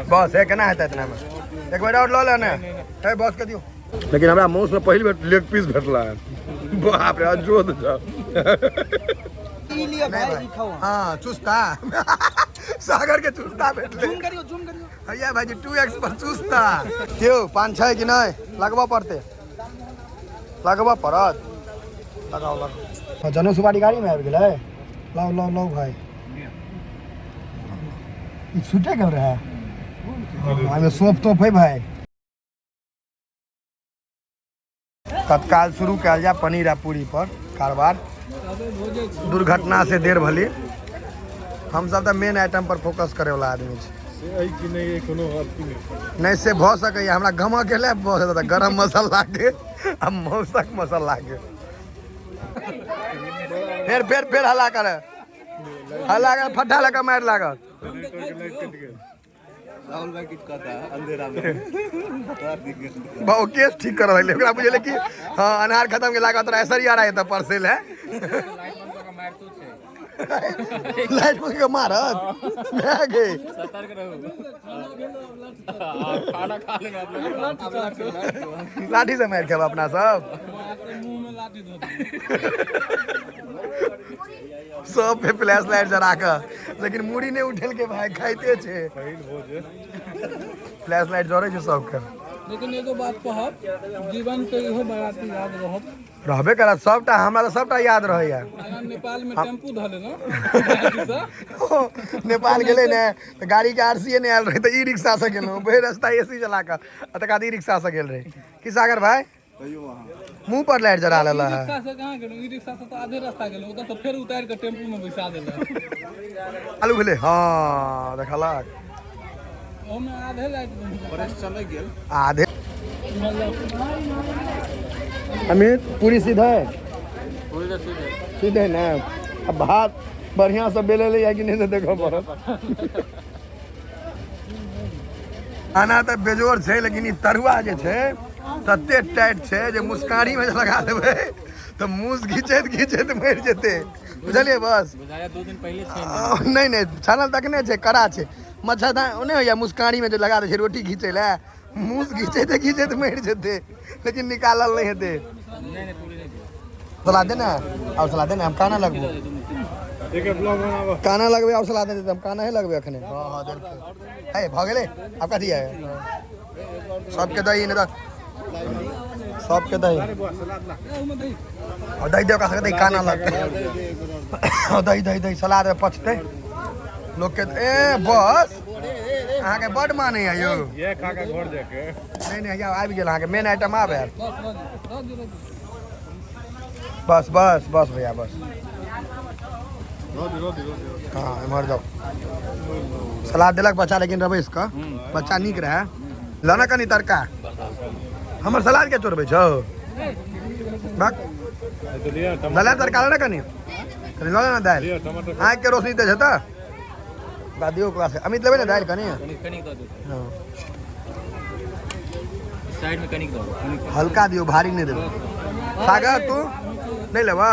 बस है केना हेतै इतना में एक बार और ल ले ने है बस के दियो लेकिन हमरा माउस में पहली बार लेग पीस भेटला है बाप रे अजोद जा ई लियो भाई खाओ हां चुस्ता सागर के चुस्ता भेटले जूम करियो भैया भाई 2x पर चुस्ता क्यों 5 6 कि नहीं लगवा पड़ते लगवा पड़त लगाओ जनो सुपारी गाड़ी में आबि गेलै लाओ भाई ई छूटे गेल रहा है सोप तोप है भाई तत्काल शुरू कल जाए पनीर आ पूरी पर कारोबार दुर्घटना से देर भली हम सब तो मेन आइटम पर फोकस करे वाला आदमी नहीं से भ सके हमरा गम के बहुत गरम मसाला के आ मौसक मसाला के फिर हल्ला कर फट्टा लगा मार लागत राहुल भाई किट कहता है अंधेरा में बहु केस ठीक कर रहे ओकरा बुझले कि हां अनार खत्म के लागत रहा ऐसा ही आ रहा है त परसेल है लाइट बंद के मारत मैं गए सतर्क रहो खाना खा लेंगे आप लोग लाठी से मार खेब अपना सब मुंह में लाठी धो सब पे फ्लैश लाइट जरा कर लेकिन मुड़ी ने उठेल के भाई खाइते छे फ्लैश लाइट जरे छे सब के लेकिन एगो बात कहब जीवन के इहो बाराती याद रहबे करत सबटा हमरा तो सबटा याद रहैया अगर नेपाल में टेम्पू धले न नेपाल गेले ने तो गाड़ी के आरसी ने आयल रहे तो ई रिक्शा से गेलो बे रास्ता एसी चला के तक आदि रिक्शा से गेल रहे कि सागर भाई मुंह पर लाइट जरा लेला है रिक्शा से कहां गेलो ई रिक्शा से तो आधे रास्ता गेलो ओत तो फिर उतार के टेम्पू में बैसा देला आलू भेले हां देखला ओमे आधे लाइट बरस चले गेल आधे अमित पूरी सीधा है सीधे ना अब भात बढ़िया से बेले ले कि नहीं से देखो पड़त खाना तो बेजोर छे लेकिन ई तरुआ जे छे तते टाइट छे जे मुस्कानी में लगा देबे तो मुंह घिचैत मर जेते बुझलिए बस बुझाया 2 दिन पहले छे नहीं छानल तक नहीं छे कड़ा छे मच्छरदानी ओने होया मुस्कानी में जो लगा दे छे रोटी घिचे ला मुंह घिचैत मर जेते लेकिन निकालल नहीं हेते नहीं पूरी नहीं सलाह दे ना और सलाह दे ना हम काना लगबो एक ब्लॉग बनाबो काना लगबे और सलाह दे हम काना ही लगबे अखने हां दे है भ गेले आपका दिया है सबके दही ने सबके दही और दही दे का सकते काना लगते और दही सलाद में पचते लोग के ए बस अहाँ के बड माने है यो ये खा के घर जाके नहीं या आबि गेल अहाँ के मेन आइटम आबे बस भैया बस हाँ इमहर जाओ सलाद दिलक बच्चा लेकिन रवेश का बच्चा निक रहे लाना कनी तरका हमर सलाद के चोरबे छौ बक दला तरका ना कनी कनी ला ना दाल आँख के रोशनी दे छता दादियो क्लास अमित लेबे ना दाल कनी कनिक दो हां साइड में कनिक दो हल्का दियो भारी नहीं देबे सागर तू नहीं लेबा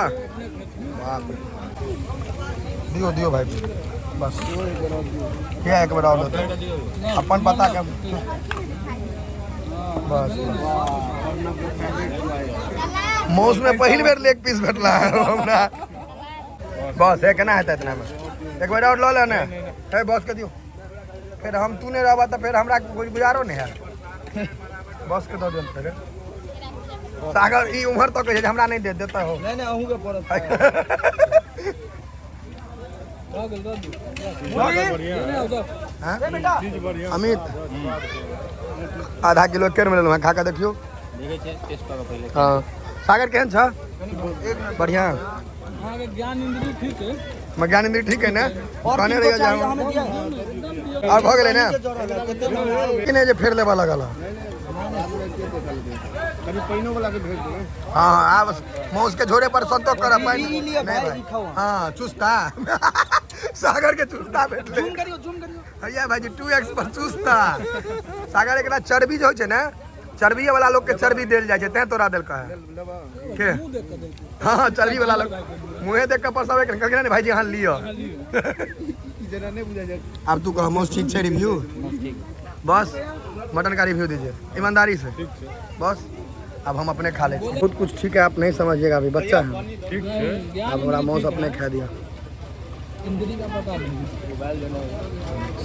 बाप दियो भाई बस क्या एक बार और अपन पता कर बस मौस में पहली बार लेग पीस भेटला हमरा बस है केना हेतै इतना में एक बार और ल ले ने है बस के दियो फिर हम तू नहीं रहबा तो फिर हमरा कोई गुजारो नहीं है बस के दो दिन फिर सागर ई उम्र तक है हमरा नहीं दे देता हो नहीं अहू के पड़त अमित आधा किलो केर मिलल खा के देखियो हाँ सागर केहन छ बढ़िया ज्ञान इंद्रिय ठीक है मैं ज्ञान इंद्रिय ठीक है ना कहने रहिए जा और भ गेलै ना किने जे फेर लेबा लगल कभी पैनो वाला के भेज दो हां आब मौस के झोरे पर संतोष कर पानी ई लियो भाई खाओ हां चुस्ता सागर के चुस्ता भेटले जूम करियो भैया भाई 2x पर चुस्ता सागर एकरा चर्बी जो छै ना चर्बी वाला लोग के चर्बी देल जाय छै तै तोरा देल का है के हां चर्बी वाला लोग मुंहे देख के परसावे के भाई जी हां लियो जना नहीं बुझा जाए। अब तू कह मोस्ट ठीक है रिव्यू बस मटन का रिव्यू दीजिए ईमानदारी से बस। अब हम अपने खा ले खुद कुछ ठीक है आप नहीं समझिएगा अभी बच्चा है ठीक है। अब हमारा मौस अपने खा दिया इंद्री का पता नहीं।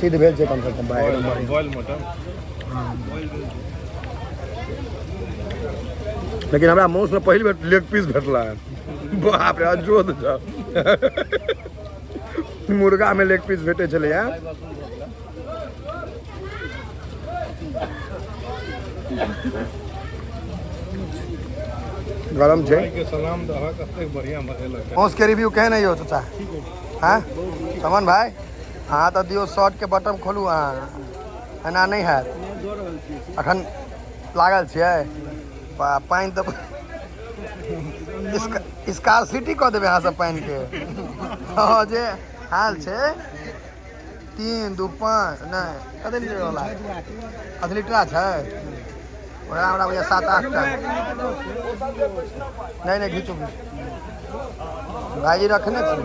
सीध भेज से कम से कम भाई एकदम बढ़िया। Boil mutton. लेकिन हमारा मौस में पहली बार लेग पीस भेटला है बाप रे अजोद जा मुर्गा में लेग पीस भेटे चले हैं गरम छे के सलाम दहा कते बढ़िया मरेला। मौस के रिव्यू कहे नहीं हो चाचा हाँ समन भाई हाँ तो दियो शर्ट के बटन खोलू हाँ एना नहीं है अखन लागल छियै पानि तो स्कारसिटी कऽ देबै अहाँ सब पानि के हाँ जे हाल छै 3 2 5 नहीं कते लीटर वाला 8 लीटर छै ओरा हमरा भैया 7 8 टा नहीं घीचू भाईजी रखने छी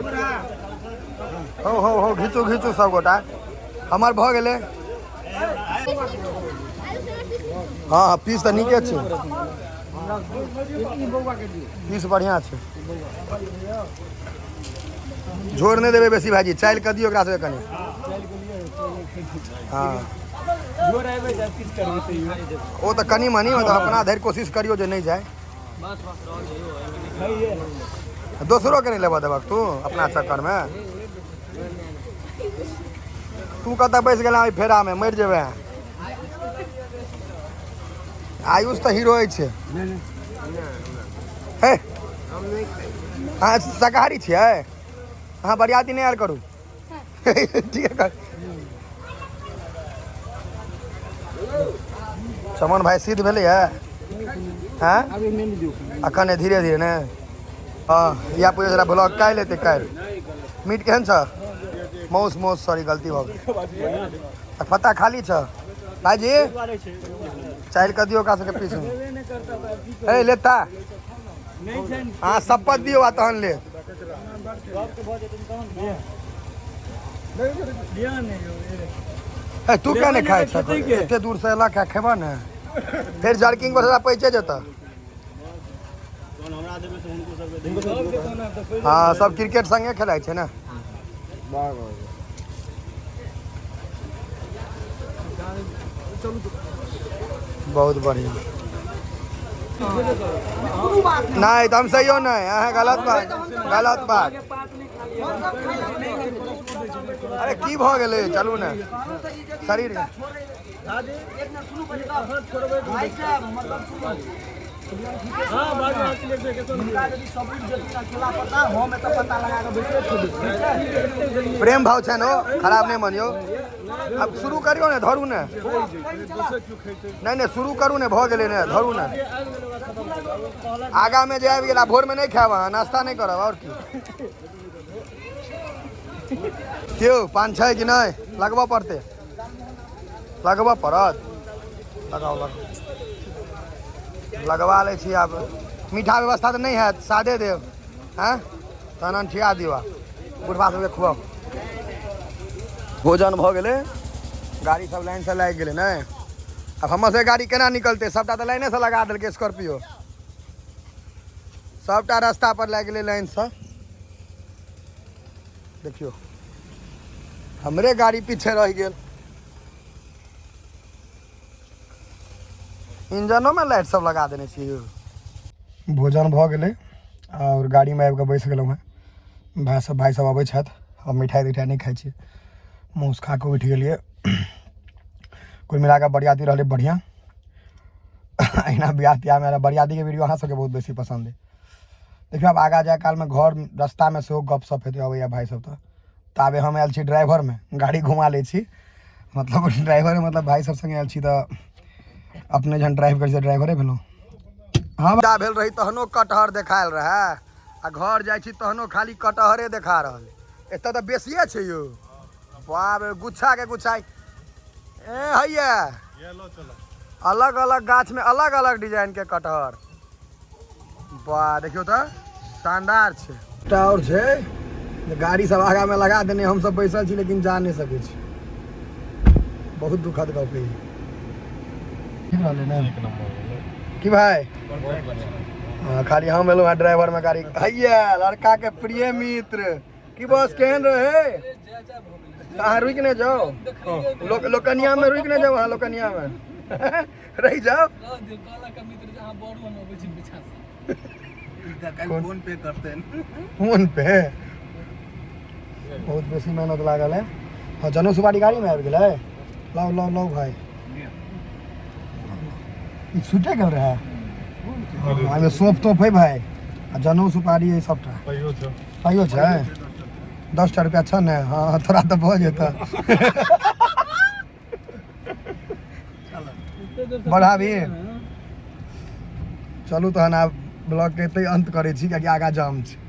हो घीचू सब गोटा हमर भऽ गेलै हाँ पीस तो नीके छै पीस बढ़िया छै झोर नहीं देवे बेसी भाजी चाइल कर दियो से कनी हाँ वो तो कनी मनी मतलब अपना धैर्य कोशिश करियो जे नहीं जाए दोसरों के नहीं लेबा देबक तू अपना चक्कर में तू कत बैस गया फेरा में मर जेबे आयुष तो हीरो है हाँ शाकाहारी छियै हाँ बरियाती नहीं आयल करू ठीक है चमन भाई सिद्ध भेलै हाँ अखन धीरे धीरे ने हाँ या पूछे जरा ब्लॉग काल्हि एतै काल्हि मीट केहन छ मौस सॉरी गलती भऽ गेल पत्ता खाली छ भाईजी चाइल कर दियो का सके पीस ए लेता हाँ शपथ दियो आ तहन ले तू क्या नहीं खाए एते दूर से अला क्या खेबा ने फिर जर्किंग पर पैसे जेता हाँ सब क्रिकेट संगे खेलाय छै ना बहुत बढ़िया नहीं तुम सही हो नहीं गलत बात अरे की भ गेलै चलू ने शरीर प्रेम भाव छै नो खराब नहीं मानियो अब शुरू करियो ने धरू ने नहीं शुरू करू ने भ गेलै ने धरू ने आगा में जे आबि गेला भोर में नहीं खाएब नाश्ता नहीं करब और की क्यों पान छै कि नहीं लगबा पड़ते लगबा पड़त लगाओ लगवा ले छी आब मीठा व्यवस्था तो नहीं है सादे देव हैं तहन ठिया दियो बुढ़वा सबके खुआओ भोजन भ गेलै गाड़ी सब लाइन से लागि गेलै ने अब हमर से गाड़ी केना निकलते सबटा तो लाइने से लगा देलकै स्कॉर्पियो सबटा रास्ता पर लागि गेलै लाइन से देखियो हमरे गाड़ी पीछे रह गेल इंजनो में लाइट सब लगा देने चाहिए भोजन भ गेलै और गाड़ी में आबि कऽ बैस गेलहुँ हैं भाई सब अबै छथि हम मिठाई तिठाई नहीं खाई छी मौस खा के उठ गेलिए कुल मिला के बरियाती रहलै बढ़िया अहिना बियाह तियाह में बरियाती के वीडियो अहाँ सबके बहुत बेसी पसंद है देखियो अब आगा जाए काल में घर रास्ता में सेहो गपशप हेतै अबैया भाई सब ताबे हम आयल छी ड्राइवर में गाड़ी घुमा लै छी मतलब ड्राइवर मतलब भाई सब संगे आयल छी तऽ अपने जन ड्राइव कर ड्राइवरे भेलहुँ हाँ भेल रही तहनो कटहर देखायल रहे आ घर जाइ छी तहनो खाली कटहरे देखा रहल एतऽ तऽ बेसिए छै यौ बाप रे गुच्छा के गुच्छा ए हैया अलग अलग गाछ में अलग अलग डिजाइन के कटहर वाह देखियो तो शानदार छै और छै गाड़ी सब आगा में लगा देने हम सब बैसल छी लेकिन जा नहीं सके छी बहुत दुखद गप है ठीक रहले ना की भाई हाँ खाली हम एलो ड्राइवर में गाड़ी हैया लड़का के प्रिय मित्र की बस केहन रहे अहाँ रुक नहीं जाओ लोकनिया में रुक नहीं जाओ अहाँ लोकनिया में रह जाओ फोन पे करते हैं फोन पे बहुत बेसी मेहनत लागल है हाँ जनो सुपारी गाड़ी में आबि गेलै लाओ लाओ लाओ भाई ई छूटे गेल रहे एहिमे सौंफ तोप है भाई आ जनऊ सुपारी है सबटा पाइयो छै 10 रुपया छ ने हाँ थोड़ा तो भऽ जेतै बढ़ाबी चलू तहन आब ब्लॉग के एतै अंत करै छी कियाकि आगा जाम छै